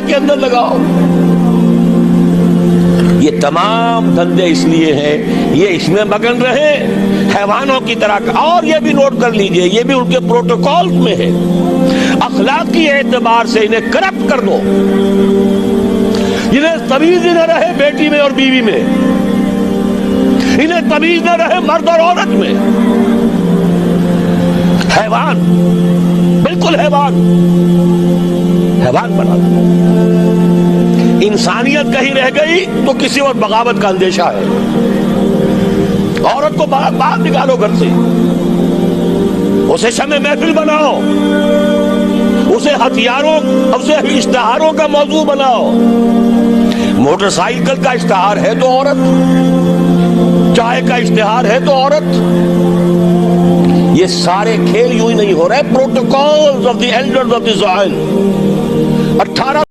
کے اندر لگاؤ. یہ تمام دھندے اس لیے ہیں یہ اس میں مگن رہے حیوانوں کی طرح. اور یہ بھی نوٹ کر لیجئے یہ بھی ان کے پروٹوکول میں ہے, اخلاقی اعتبار سے انہیں کرپٹ کر دو, انہیں تمیز ہی نہ رہے بیٹی میں اور بیوی میں, انہیں تمیز نہ رہے مرد اور عورت میں. حیوان, بالکل حیوان بنا دو. انسانیت کہیں رہ گئی تو کسی اور بغاوت کا اندیشہ ہے. عورت کو باہر نکالو گھر سے, اسے شمع محفل بناؤ, اسے ہتھیاروں, اسے اشتہاروں کا موضوع بناؤ. موٹر سائیکل کا اشتہار ہے تو عورت, چائے کا اشتہار ہے تو عورت. یہ سارے کھیل یوں ہی نہیں ہو رہے, protocols of the elders of the Zion. 18